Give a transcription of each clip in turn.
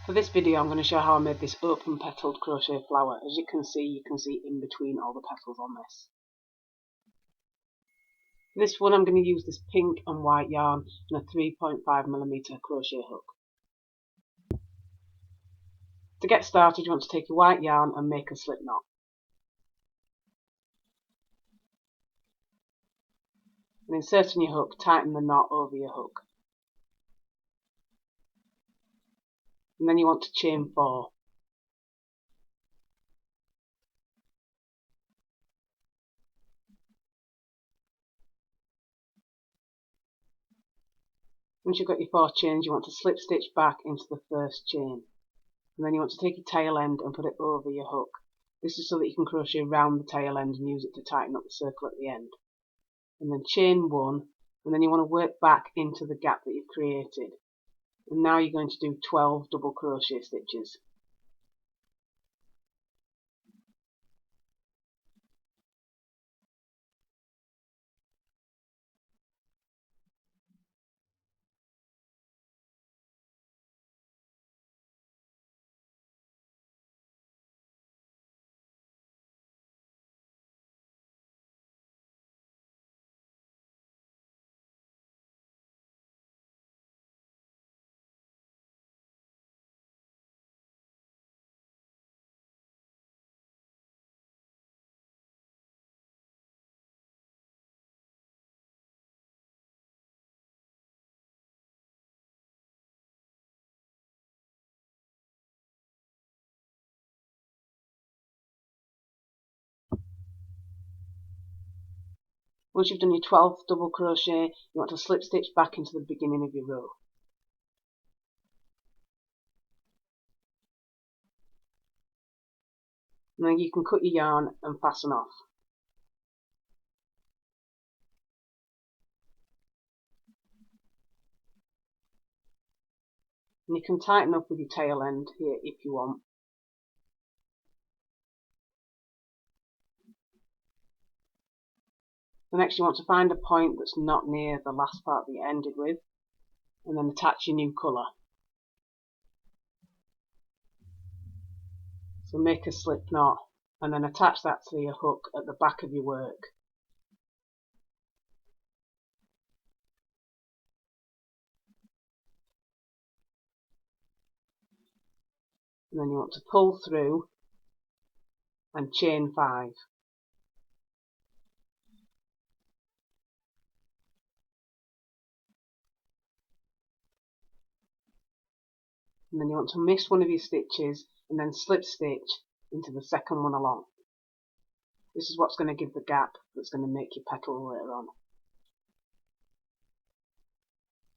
For this video I'm going to show how I made this open petaled crochet flower. As you can see in between all the petals on this. For this one I'm going to use this pink and white yarn and a 3.5mm crochet hook. To get started you want to take your white yarn and make a slip knot. And inserting your hook, tighten the knot over your hook. And then you want to chain 4. Once you've got your 4 chains, you want to slip stitch back into the first chain. And then you want to take your tail end and put it over your hook. This is so that you can crochet around the tail end and use it to tighten up the circle at the end. And then chain 1, and then you want to work back into the gap that you've created. And now you're going to do 12 double crochet stitches. Once you've done your 12th double crochet, you want to slip stitch back into the beginning of your row. And then you can cut your yarn and fasten off. And you can tighten up with your tail end here if you want. So next you want to find a point that's not near the last part that you ended with, and then attach your new colour. So make a slip knot and then attach that to your hook at the back of your work. And then you want to pull through and chain 5. And then you want to miss one of your stitches and then slip stitch into the second one along. This is what's going to give the gap that's going to make your petal later on.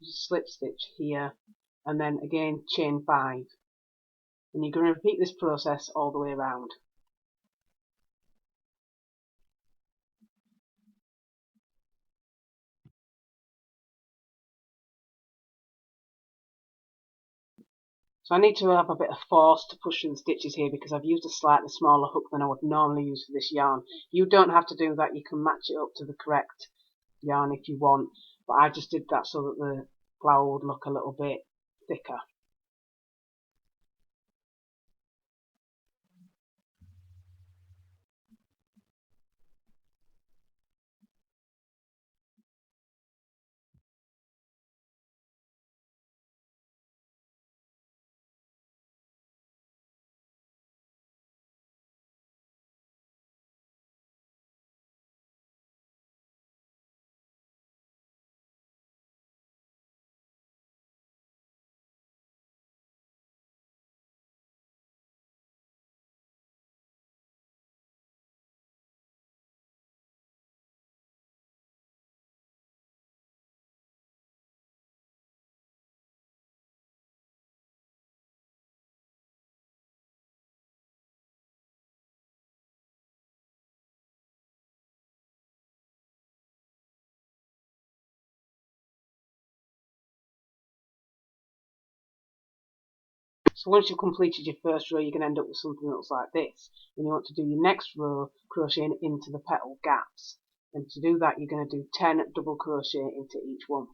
Just slip stitch here and then again chain 5. And you're going to repeat this process all the way around. So I need to have a bit of force to push through the stitches here because I've used a slightly smaller hook than I would normally use for this yarn. You don't have to do that, you can match it up to the correct yarn if you want, but I just did that so that the flower would look a little bit thicker. So once you've completed your first row, you're going to end up with something that looks like this. And you want to do your next row crocheting into the petal gaps. And to do that, you're going to do 10 double crochet into each one.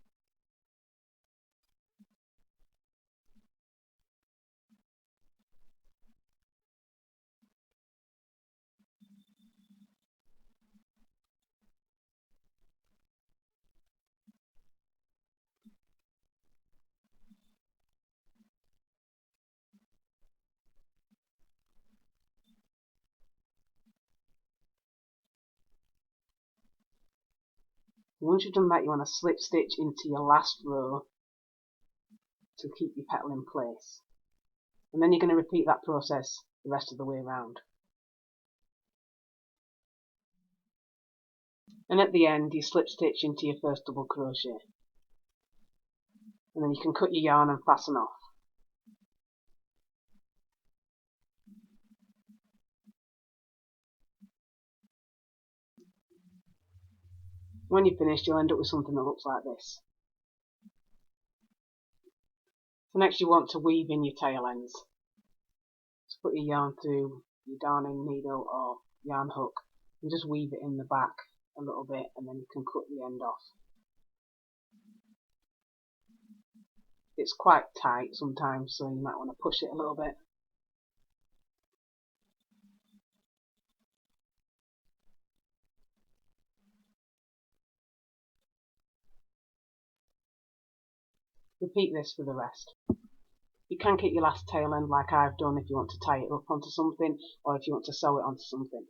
Once you've done that, you want to slip stitch into your last row to keep your petal in place. And then you're going to repeat that process the rest of the way around. And at the end, you slip stitch into your first double crochet. And then you can cut your yarn and fasten off. When you're finished, you'll end up with something that looks like this. So next you want to weave in your tail ends. So put your yarn through your darning needle or yarn hook and just weave it in the back a little bit, and then you can cut the end off. It's quite tight sometimes, so you might want to push it a little bit. Repeat this for the rest. You can keep your last tail end like I've done if you want to tie it up onto something, or if you want to sew it onto something.